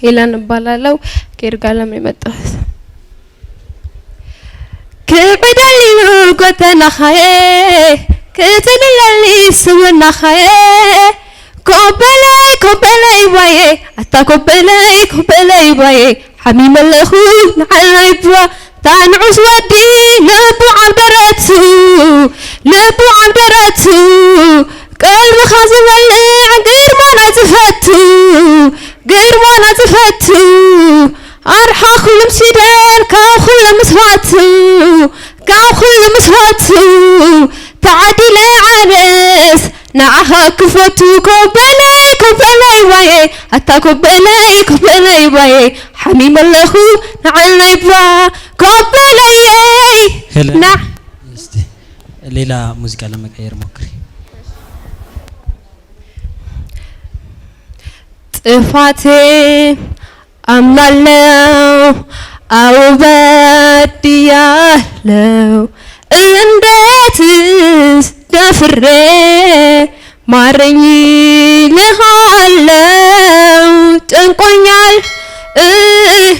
ሄለን ባላለው ከይርጋለም የመጣሁት ከበደልዩ ጎተና ኻዬ ከተደለሊ ስወና ኻዬ ኮበላይ ባዬ አታ ኮበላይ ባዬ حميم الله نعلي بوا تانعس ودي لبو عبدرتو قلب خازن غير ما نزفتو أرحى كل مسيدان كاو كل مسفاتو تعدي لي عرس نعها كفتو كوبلي واي أتا كوبلي واي حميم الله نعلي بوا كوبلي نع ليلى موسيقى لما غير مكري طفاتي أمنالو أو بديالو اندتس دفري ማረኝ ለሃለው ጨንቆኛል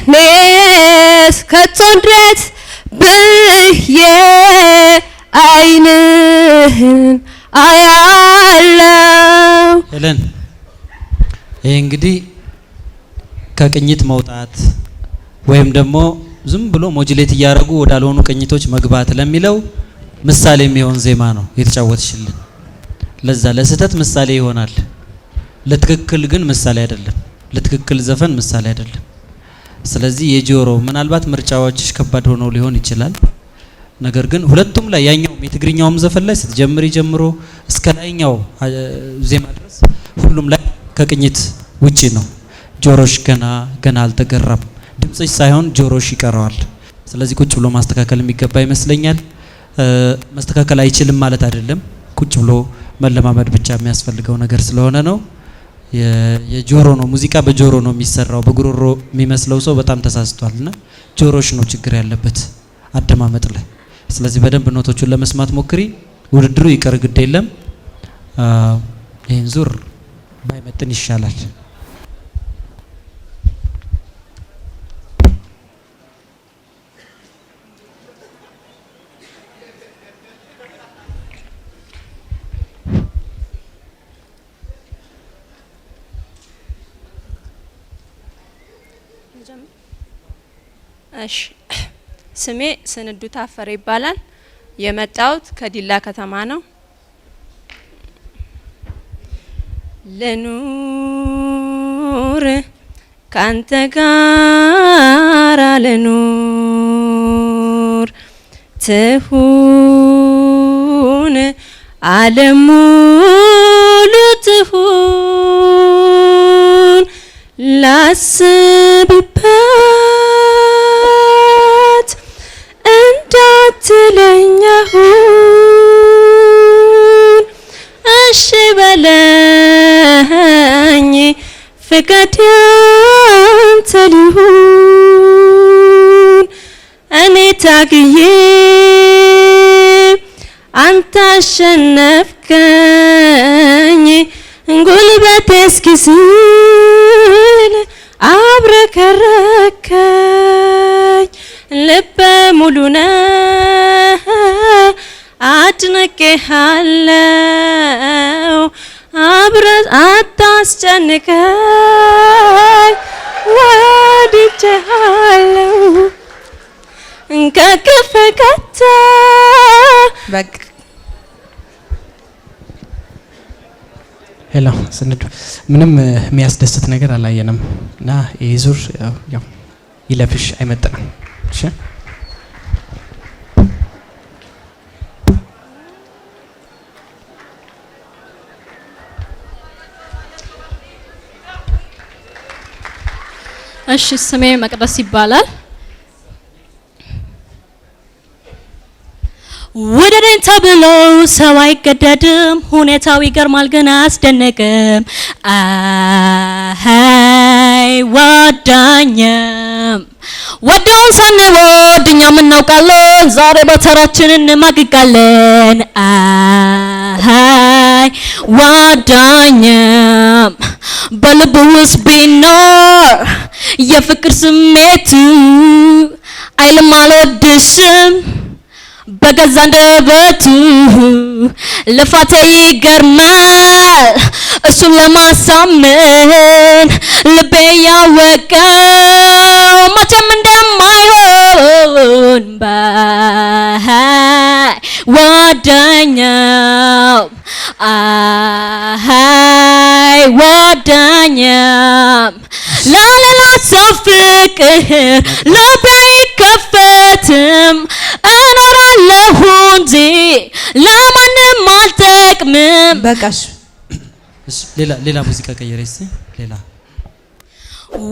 እኔስ ከቶንድረት ብዬ አይንህን አያለው ሄለን ይሄ እንግዲህ ከቅኝት መውጣት ወይም ደግሞ ዝም ብሎ ሞጁሌት እያደረጉ ወዳልሆኑ ቅኝቶች መግባት ለሚለው ምሳሌ የሚሆን ዜማ ነው የተጫወትሽልን ለዛ ለስተት ምሳሌ ይሆናል ለትክክል ግን ምሳሌ አይደለም ለትክክል ዘፈን ምሳሌ አይደለም ስለዚህ የጆሮ ምናልባት ምርጫዎችሽ ከባድ ሆኖ ሊሆን ይችላል ነገር ግን ሁለቱም ላይ ያኛው የትግርኛውም ዘፈን ላይ ስትጀምሪ ጀምሮ እስከ ላይኛው ዜማ ድረስ ሁሉም ላይ ከቅኝት ውጪ ነው ጆሮሽ ገና አልተገራም ድምጽሽ ሳይሆን ጆሮሽ ይቀራዋል ስለዚህ ቁጭ ብሎ ማስተካከል የሚገባ ይመስለኛል ማስተካከል አይችልም ማለት አይደለም ቁጭ ብሎ መለማመድ ብቻ የሚያስፈልገው ነገር ስለሆነ ነው የጆሮ ነው ሙዚቃ በጆሮ ነው የሚሰራው በጉሮሮ የሚመስለው ሰው በጣም ተሳስቷልና ጆሮሽ ነው ችግር ያለበት አደማመጥ ላይ ስለዚህ በደንብ ኖቶቹን ለመስማት ሞክሪ ውድድሩ ይቀር ግድ የለም ይሄን ዙር ባይመጥን ይሻላል እሺ ስሜ ስንዱ ታፈረ ይባላል የመጣሁት ከዲላ ከተማ ነው ለኑር ካንተ ጋር ለኑር ትሁን ዓለም ሙሉ ትሁን ላስብበት እንዳትለኛሁን እሺ በለኝ ፍቃድ ያንተ ሊሆን እኔ ታግዬ አንተ አሸነፍከኝ ጉልበቴ እስኪዝል አብረከረከኝ ልበ ሙሉ ነህ አድንቄሃለሁ አብረን አታስጨንቀኝ ወድጄሃለሁ ከከፈከተ በቃ ሄሎ ስንዱ ምንም የሚያስደስት ነገር አላየንም እና ይዙር ያው ይለፍሽ አይመጣም እሺ እሺ ስሜ መቅደስ ይባላል ወደደኝ ተብሎ ሰው አይገደድም ሁኔታው ይገርማል ግን አስደነቅም አይ ወዳኝም ወደውን ሳንወድ እኛም እናውቃለን ዛሬ በተራችን እንማግጋለን አይ ወዳኝም በልብ ውስጥ ቢኖር የፍቅር ስሜቱ አይልም አልወድሽም በገዛ አንደበቱ ልፋቴ ይገርማል እሱን ለማሳመን ልቤ ያወቀው መቼም እንደማይሆን ባይወደኛም አይወደኛም ለሌላ ሰው ፍቅር ልቤ አይከፈትም እኖራለሁ እንጂ ለማንም አልጠቅምም። በቃሽ። ሌላ ሙዚቃ ቀየረ እስቲ ሌላ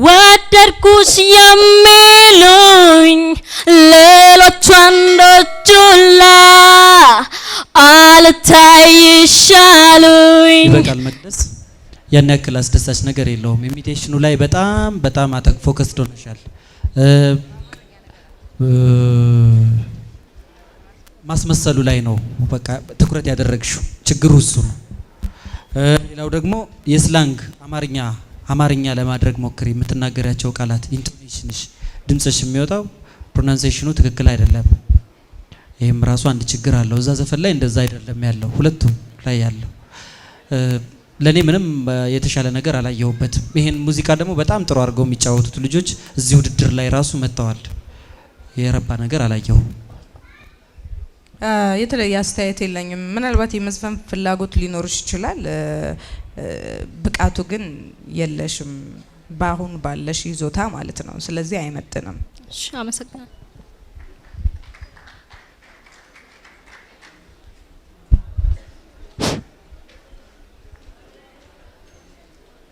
ወደድኩሽ የሚሉኝ ሌሎች ወንዶቹላ አልታይሻሉኝ። ይበቃል መቅደስ፣ ያን ያክል አስደሳች ነገር የለውም። ኢሚቴሽኑ ላይ በጣም ፎከስ ሆነሻል። ማስመሰሉ ላይ ነው በቃ ትኩረት ያደረግሽው። ችግሩ እሱ ነው። ሌላው ደግሞ የስላንግ አማርኛ ለማድረግ ሞክሪ። የምትናገሪያቸው ቃላት ኢንቶኔሽንሽ፣ ድምጽሽ የሚወጣው ፕሮናንሴሽኑ ትክክል አይደለም። ይሄም ራሱ አንድ ችግር አለው። እዛ ዘፈን ላይ እንደዛ አይደለም ያለው፣ ሁለቱም ላይ ያለው። ለኔ ምንም የተሻለ ነገር አላየሁበትም። ይሄን ሙዚቃ ደግሞ በጣም ጥሩ አድርገው የሚጫወቱት ልጆች እዚህ ውድድር ላይ ራሱ መጥተዋል። የረባ ነገር አላየሁም። የተለየ አስተያየት የለኝም። ምናልባት የመዝፈን ፍላጎት ሊኖርሽ ይችላል፣ ብቃቱ ግን የለሽም ባሁን ባለሽ ይዞታ ማለት ነው። ስለዚህ አይመጥንም። እሺ፣ አመሰግናለሁ።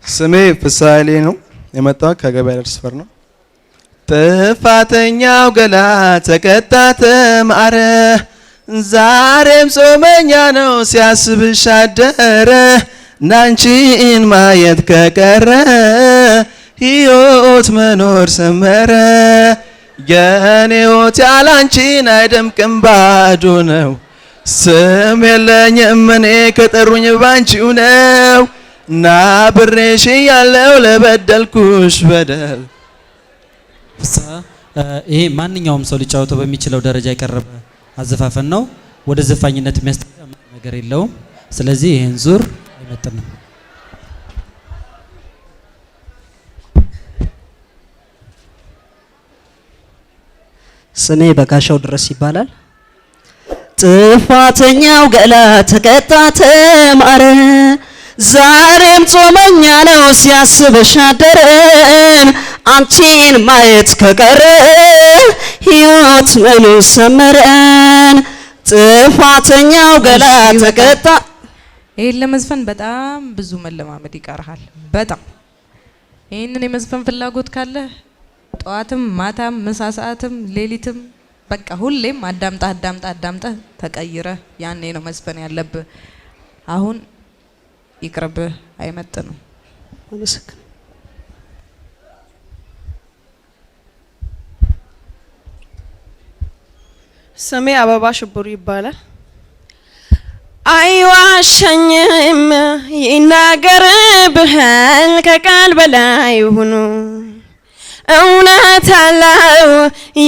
ስሜ ፍሳሌ ነው። የመጣው ከገበያ ሰፈር ነው። ጥፋተኛው ገላ ተቀጣ ተማረ፣ ዛሬም ጾመኛ ነው ሲያስብሽ አደረ። ናንቺን ማየት ከቀረ ሕይወት መኖር ሰመረ። የኔ ሕይወት ያላንቺን አይደምቅም ባዶ ነው። ስም የለኝም እኔ ከጠሩኝ ባንቺው ነው። ና ብሬሽ ያለው ለበደልኩሽ በደል። ይሄ ማንኛውም ሰው ሊጫወተው በሚችለው ደረጃ የቀረበ አዘፋፈን ነው። ወደ ዘፋኝነት የሚያስጠጋ ነገር የለውም። ስለዚህ ይሄን ዙር አይመጥንም። ስሜ በጋሻው ድረስ ይባላል። ጥፋተኛው ገላ ተቀጣ ተማረ፣ ዛሬም ጾመኛ ነው ሲያስብሽ አደረ። አንቺን ማየት ከቀረ ሕይወት ምኑ ሰመረን። ጥፋተኛው ገላ ተቀጣ። ይሄን ለመዝፈን በጣም ብዙ መለማመድ ይቀርሃል። በጣም ይሄንን የመዝፈን ፍላጎት ካለ ጠዋትም ማታም ምሳ ሰዓትም ሌሊትም በቃ ሁሌም አዳምጣ ተቀይረ ያኔ ነው መዝፈን ያለብህ። አሁን ይቅርብህ፣ አይመጥንም። አመሰግናለሁ። ስሜ አበባ ሽብሩ ይባላል። አይዋሸኝም ይናገርብሃል ከቃል በላይ ሆኖ እውነት አለው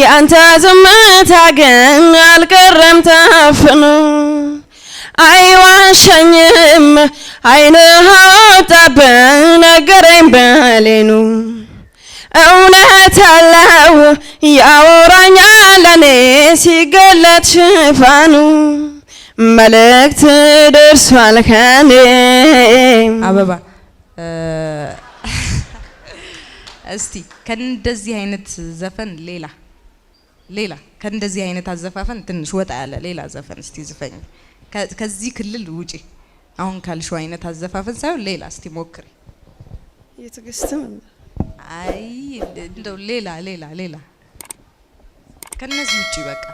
ያንተ ዝምታ ግን አልቀረም ታፍኖ። አይዋሸኝም አይንህ አወጣብህ ነገረኝ በሌኑ እውነት አለው ያወራኛል ለኔ ሲገለጥ ሽፋኑ መልእክት ደርሷል ከኔ። አበባ እስቲ ከእንደዚህ አይነት ዘፈን ሌላ ከእንደዚህ አይነት አዘፋፈን ትንሽ ወጣ ያለ ሌላ ዘፈን እስቲ ዝፈኝ። ከዚህ ክልል ውጪ አሁን ካልሽው አይነት አዘፋፈን ሳይሆን ሌላ እስቲ ሞክሪ። የትግስትም አይ እንደው ሌላ ከነዚህ ውጪ በቃ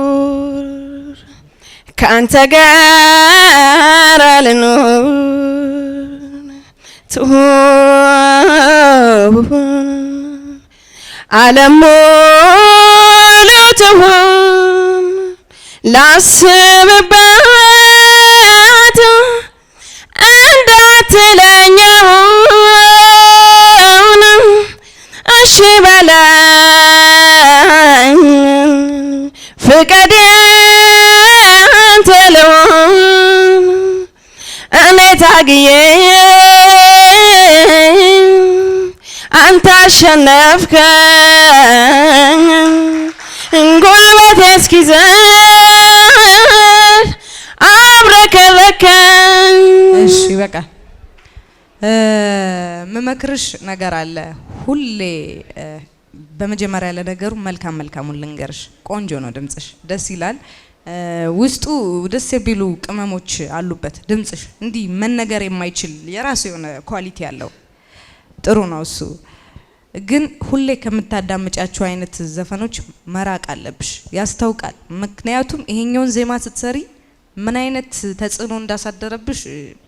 ልኑር ከአንተ ጋር ልኑር ትሁን ዓለም ሙሉ ትሁን ላስብበት እንዳትለኛው እሺ በለኝ ፍቀድ አንተለውን እኔ ታግዬ አንተ አሸነፍከኝ ጉልበቴ እስኪዝል አብረከረከኝ። እሺ በቃ መመክርሽ ነገር አለ። ሁሌ በመጀመሪያ ለነገሩ መልካሙን ልንገርሽ። ቆንጆ ነው ድምጽሽ፣ ደስ ይላል። ውስጡ ደስ የሚሉ ቅመሞች አሉበት ድምጽሽ። እንዲህ መነገር የማይችል የራሱ የሆነ ኳሊቲ ያለው ጥሩ ነው እሱ። ግን ሁሌ ከምታዳምጫቸው አይነት ዘፈኖች መራቅ አለብሽ፣ ያስታውቃል። ምክንያቱም ይሄኛውን ዜማ ስትሰሪ ምን አይነት ተጽዕኖ እንዳሳደረብሽ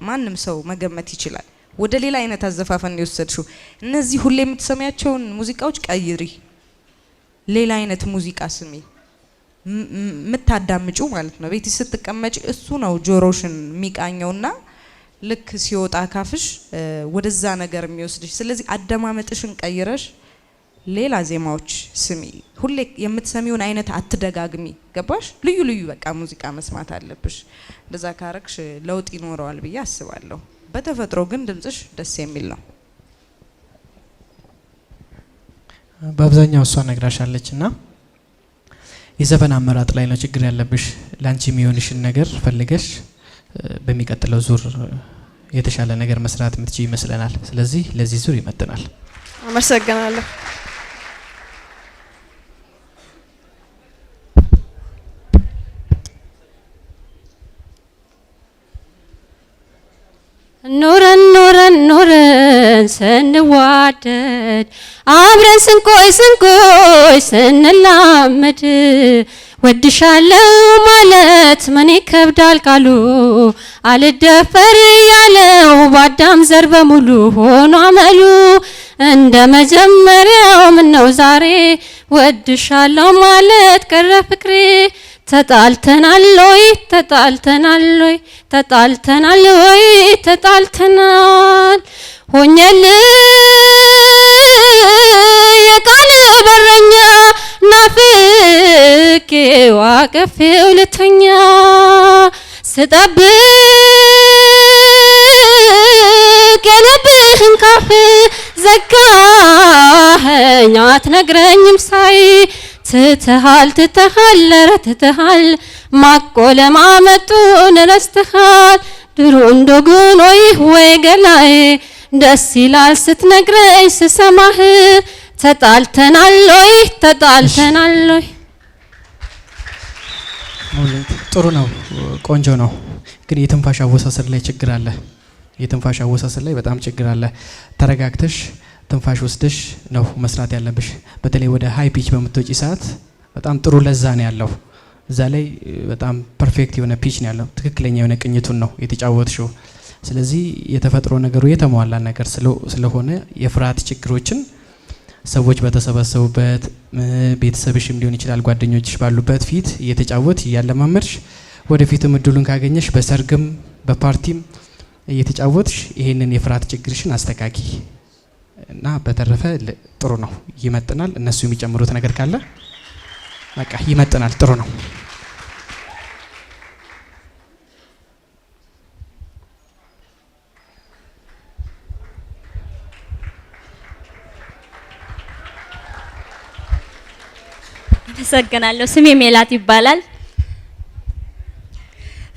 ማንም ሰው መገመት ይችላል። ወደ ሌላ አይነት አዘፋፈን የወሰድሽው። እነዚህ ሁሌ የምትሰሚያቸውን ሙዚቃዎች ቀይሪ፣ ሌላ አይነት ሙዚቃ ስሚ። የምታዳምጩ ማለት ነው። ቤት ስትቀመጪ እሱ ነው ጆሮሽን የሚቃኘውና ልክ ሲወጣ ካፍሽ ወደዛ ነገር የሚወስድሽ። ስለዚህ አደማመጥሽን ቀይረሽ ሌላ ዜማዎች ስሚ። ሁሌ የምትሰሚውን አይነት አትደጋግሚ። ገባሽ? ልዩ በቃ ሙዚቃ መስማት አለብሽ። እንደዛ ካረክሽ ለውጥ ይኖረዋል ብዬ አስባለሁ። በተፈጥሮ ግን ድምጽሽ ደስ የሚል ነው። በአብዛኛው እሷ ነግራሻለችና የዘፈን አመራጥ ላይ ነው ችግር ያለብሽ። ላንቺ የሚሆንሽን ነገር ፈልገሽ በሚቀጥለው ዙር የተሻለ ነገር መስራት የምትችይ ይመስለናል። ስለዚህ ለዚህ ዙር ይመጥናል። አመሰግናለሁ። ኖረን ስንዋደድ አብረን ስንቆይ ስንላመድ ወድሻለሁ ማለት ምን ይከብዳል ቃሉ አልደፈር ያለው ባዳም ዘር በሙሉ ሆኖ አመሉ እንደ መጀመሪያው ምነው ዛሬ ወድሻለሁ ማለት ቀረ ፍቅሬ ተጣልተናል ሆኛል የቃል በረኛ ናፍቄው አቅፌው ልተኛ ስጠብቅ የልብህን ካፍ ዘጋኸኝ አትነግረኝም ሳይ ትተሃል ማቆለማመጡን ረስተሃል ድሮ እንደጉን ወይ ገላይ ደስ ይላል ስትነግረኝ ስሰማህ ተጣልተናል ጥሩ ነው፣ ቆንጆ ነው። ግን የትንፋሽ አወሳሰድ ላይ ችግር አለ። የትንፋሽ አወሳሰድ ላይ በጣም ችግር አለ። ተረጋግተሽ ትንፋሽ ወስደሽ ነው መስራት ያለብሽ። በተለይ ወደ ሃይ ፒች በምትወጪ ሰዓት በጣም ጥሩ ለዛ ነው ያለው። እዛ ላይ በጣም ፐርፌክት የሆነ ፒች ነው ያለው። ትክክለኛ የሆነ ቅኝቱን ነው የተጫወትሽው። ስለዚህ የተፈጥሮ ነገሩ የተሟላ ነገር ስለሆነ የፍርሃት ችግሮችን ሰዎች በተሰበሰቡበት ቤተሰብሽም ሊሆን ይችላል ጓደኞችሽ ባሉበት ፊት እየተጫወት እያለማመድሽ ወደፊትም እድሉን ካገኘሽ በሰርግም በፓርቲም እየተጫወትሽ ይሄንን የፍርሃት ችግርሽን አስተካኪ እና በተረፈ ጥሩ ነው፣ ይመጥናል። እነሱ የሚጨምሩት ነገር ካለ በቃ ይመጥናል፣ ጥሩ ነው። አመሰግናለሁ። ስሜ ሜላት ይባላል።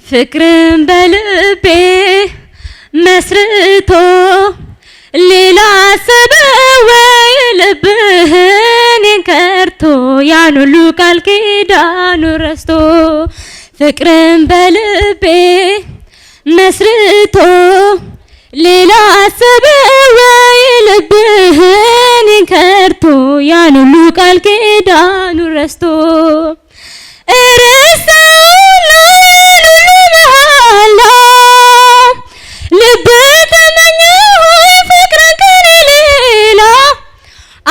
ፍቅርን በልቤ መስርቶ ሌላ ሰበወይ ልብህን ከርቶ ያን ሁሉ ቃል ኪዳኑ ረስቶ ፍቅርን በልቤ መስርቶ ሌላ ሰበወይ ልብህን ከርቶ ያን ሁሉ ቃል ኪዳኑ ረስቶ እረሳውና ያን ሁሉ መሃላ ልብ ተመኘሁ ፍቅርን ከሌላ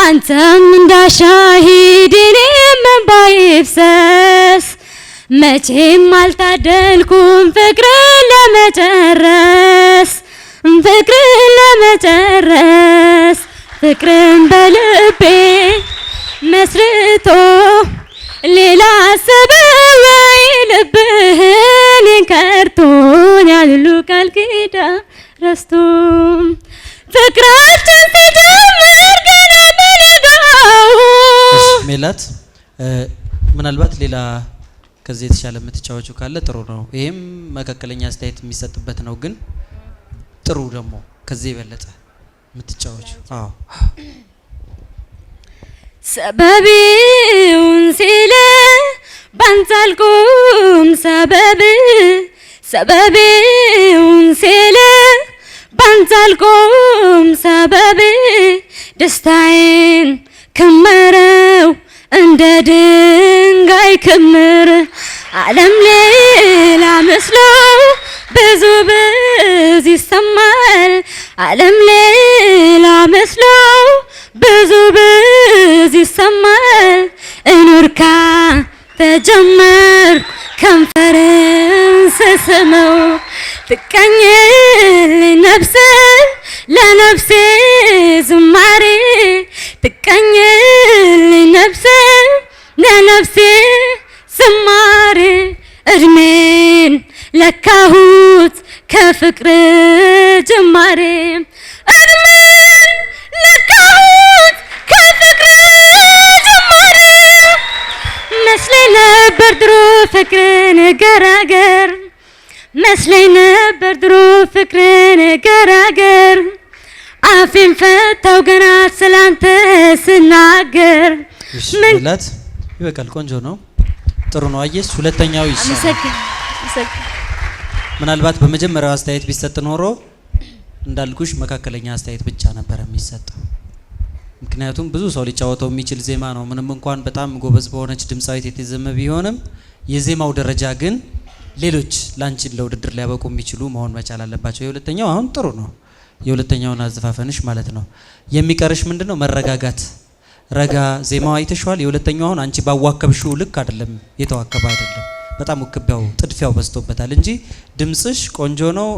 አንተም እንዳሻሂድ እኔም እንባዬ ይፍሰስ መቼም አልታደልኩም ፍቅርን ለመጨረስ ፍቅርን በልቤ መስርቶ ሌላ ሰበብ ልብህን ከርቶኛል ሁሉ ቃል ኪዳን ረስቶ ፍቅራችን ሲጀምር ገና በለጋው ሜላት ምናልባት ሌላ ከዚህ የተሻለ የምትጫወቹ ካለ ጥሩ ነው። ይሄም መካከለኛ አስተያየት የሚሰጥበት ነው፣ ግን ጥሩ ደግሞ ከዚህ የበለጠ የምትጫወቹ አዎ ሰበቢውን ሲለ ባንታልኩም ሰበቢውን ሲለ ባንታልኩም ሰበብ ደስታዬን ከመረው እንደ ድንጋይ ክምር ዓለም ሌላ መስሎ ብዙ ይሰማል ዓለም ሌላ መስሎ ብዙ ይሰማል እኑርካ ተጀመር ከንፈርን ስስመው ትቀኝልኝ ነፍስ ለነፍሴ ዝማሬ ትቀኝልኝ ነፍስ ለነፍሴ ዝማሬ እድሜን ለካሁት ከፍቅር ጅማሬ እድሜን ለካሁት ከፍቅር ጅማሬ መስለኝ ነበር ድሮ ፍቅርን ገራገር መስለኝ ነበር ድሮ ፍቅርን ገራገር አፌን ፈታው ገና ስላንተ ስናገር ሜላት ይበቃል። ቆንጆ ነው፣ ጥሩ ነው። አየሽ ሁለተኛው ይሻላል። ምናልባት በመጀመሪያው አስተያየት ቢሰጥ ኖሮ እንዳልኩሽ መካከለኛ አስተያየት ብቻ ነበር የሚሰጠው። ምክንያቱም ብዙ ሰው ሊጫወተው የሚችል ዜማ ነው። ምንም እንኳን በጣም ጎበዝ በሆነች ድምፃዊት የተዘመ ቢሆንም የዜማው ደረጃ ግን ሌሎች ላንቺን ለውድድር ሊያበቁ የሚችሉ መሆን መቻል አለባቸው። የሁለተኛው አሁን ጥሩ ነው፣ የሁለተኛውን አዘፋፈንሽ ማለት ነው። የሚቀርሽ ምንድነው? መረጋጋት። ረጋ ዜማው አይተሽዋል። የሁለተኛው አሁን አንቺ ባዋከብሽው ልክ አይደለም፣ የተዋከበ አይደለም። በጣም ውክቢያው ጥድፊያው በዝቶበታል እንጂ ድምጽሽ ቆንጆ ነው፣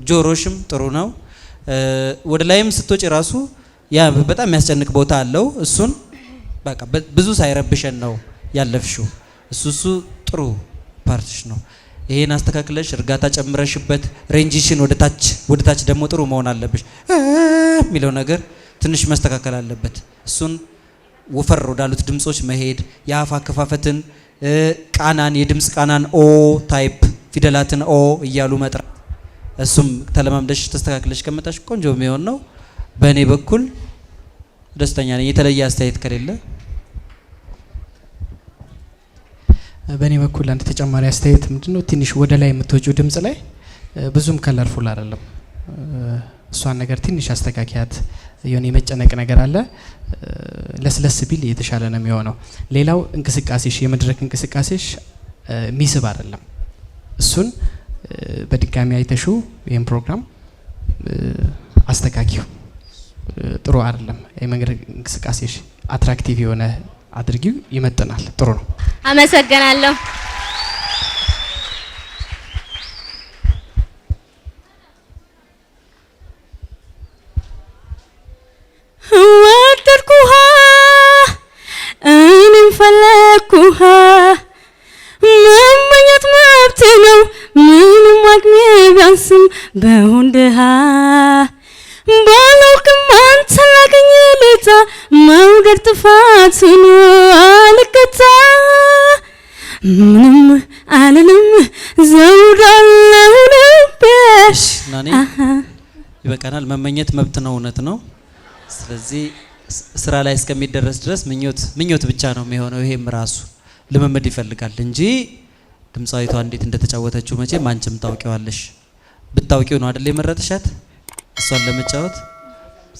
ጆሮሽም ጥሩ ነው። ወደ ላይም ስትወጪ ራሱ ያ በጣም የሚያስጨንቅ ቦታ አለው። እሱን በቃ ብዙ ሳይረብሸን ነው ያለፍሽው። እሱ ጥሩ ፓርትሽ ነው። ይሄን አስተካክለሽ እርጋታ ጨምረሽበት ሬንጂሽን ወደ ታች ደግሞ ጥሩ መሆን አለብሽ። የሚለው ነገር ትንሽ መስተካከል አለበት። እሱን ወፈር ወዳሉት ድምጾች መሄድ፣ የአፍ አከፋፈትን፣ ቃናን፣ የድምጽ ቃናን ኦ ታይፕ ፊደላትን ኦ እያሉ መጥራት፣ እሱም ተለማምደሽ ተስተካክለሽ ከመጣሽ ቆንጆ የሚሆን ነው። በእኔ በኩል ደስተኛ ነኝ። የተለየ አስተያየት ከሌለ በእኔ በኩል አንድ ተጨማሪ አስተያየት ምንድነው፣ ትንሽ ወደ ላይ የምትወጪው ድምጽ ላይ ብዙም ከለርፉል አይደለም። እሷን ነገር ትንሽ አስተካኪያት። የሆነ የመጨነቅ ነገር አለ። ለስለስ ቢል የተሻለ ነው የሚሆነው። ሌላው እንቅስቃሴሽ፣ የመድረክ እንቅስቃሴሽ ሚስብ አይደለም። እሱን በድጋሚ አይተሹ ይሄን ፕሮግራም አስተካኪው። ጥሩ አይደለም። የመድረክ እንቅስቃሴሽ አትራክቲቭ የሆነ አድርጊው፣ ይመጥናል። ጥሩ ነው። አመሰግናለሁ። ወደድኩሃ እኔም ፈለግኩሃ መመኘት መብቴ ነው ምንም አቅሜ ቢያንስም በሆን ድሃ ባላውቅም አንተ ላገኘ ልታ መውደድ ጥፋት ሆኖ አልገታ ምንም አልልም ዘውድ አለው ልቤሽ። ናኔ ይበቃናል። መመኘት መብት ነው፣ እውነት ነው። ስለዚህ ስራ ላይ እስከሚደረስ ድረስ ምኞት ብቻ ነው የሚሆነው። ይሄም ራሱ ልምምድ ይፈልጋል እንጂ ድምፃዊቷ እንዴት እንደተጫወተችው መቼም አንቺም ታውቂዋለሽ። ብታውቂው ነው አይደል የመረጥሻት እሷን ለመጫወት።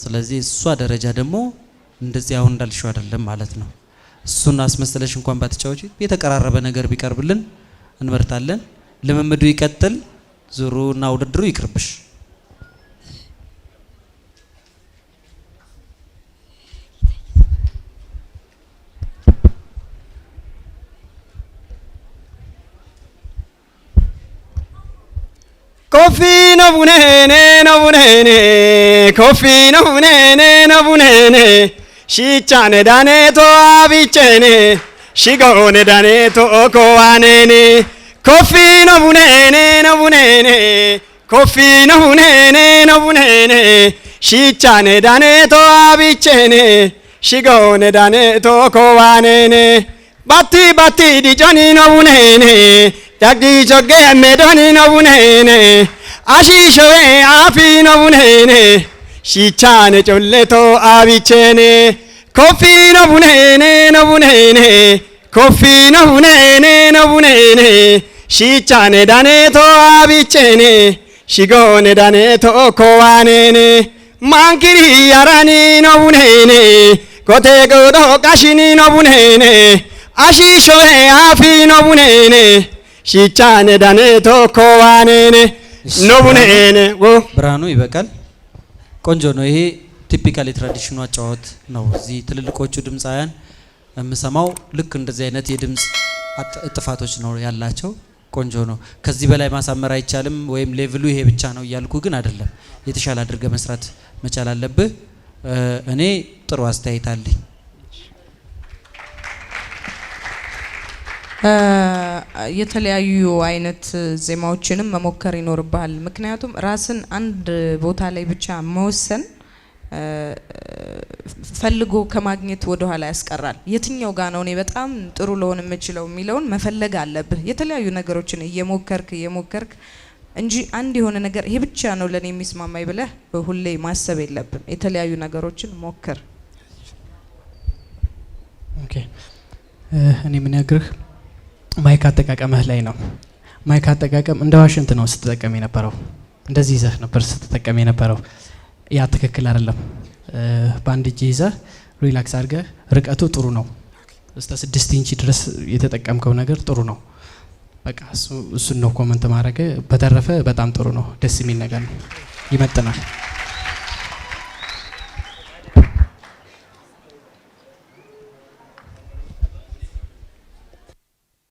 ስለዚህ እሷ ደረጃ ደግሞ እንደዚህ አሁን እንዳልሽው አይደለም ማለት ነው። እሱን አስመሰለሽ እንኳን ባትጫወቺ የተቀራረበ ነገር ቢቀርብልን እንመርጣለን። ልምምዱ ይቀጥል፣ ዙሩና ውድድሩ ይቅርብሽ። Kofi no bunene, kofi no bunene, shi chane dane to abichene, shi gone dane to koanene. Kofi no bunene, kofi no bunene, shi chane dane to abichene, shi gone dane to koanene. Batti di Johnny no bunene, Jagdi jogge medoni no bunene, Ashishoe api no bunene, Shichane cholleto abichene, Kofi no bunene, Kofi no bunene, Shichane dane to abichene, Shigone dane to koanene, Mankiri yarani no bunene, Kote godo kashini no bunene, Ashishoe afi no bunene, Shichane dane to koanene, no bunene. ብርሃኑ ይበቃል። ቆንጆ ነው። ይሄ ቲፒካሊ ትራዲሽኑ አጫወት ነው። እዚህ ትልልቆቹ ድምፃውያን የምሰማው ልክ እንደዚህ አይነት የድምጽ ጥፋቶች ነው ያላቸው። ቆንጆ ነው። ከዚህ በላይ ማሳመር አይቻልም ወይም ሌቭሉ ይሄ ብቻ ነው እያልኩ ግን አይደለም። የተሻለ አድርገ መስራት መቻል አለብህ። እኔ ጥሩ አስተያየት አለኝ። የተለያዩ አይነት ዜማዎችንም መሞከር ይኖርባል። ምክንያቱም ራስን አንድ ቦታ ላይ ብቻ መወሰን ፈልጎ ከማግኘት ወደ ኋላ ያስቀራል። የትኛው ጋር ነው እኔ በጣም ጥሩ ለሆነ የምችለው የሚለውን መፈለግ አለብህ። የተለያዩ ነገሮችን እየሞከርክ እንጂ አንድ የሆነ ነገር ይሄ ብቻ ነው ለኔ የሚስማማኝ ብለህ ሁሌ ማሰብ የለብም። የተለያዩ ነገሮችን ሞክር። ኦኬ እኔ ምን ያግርህ ማይክ አጠቃቀምህ ላይ ነው። ማይክ አጠቃቀም እንደ ዋሽንት ነው ስትጠቀም የነበረው። እንደዚህ ይዘህ ነበር ስትጠቀም የነበረው። ያ ትክክል አይደለም። ባንድ እጅ ይዘህ ሪላክስ አድርገህ ርቀቱ ጥሩ ነው። እስከ 6 ኢንች ድረስ የተጠቀምከው ነገር ጥሩ ነው። በቃ እሱን ነው ኮመንት ማድረግ። በተረፈ በጣም ጥሩ ነው። ደስ የሚል ነገር ነው። ይመጥናል።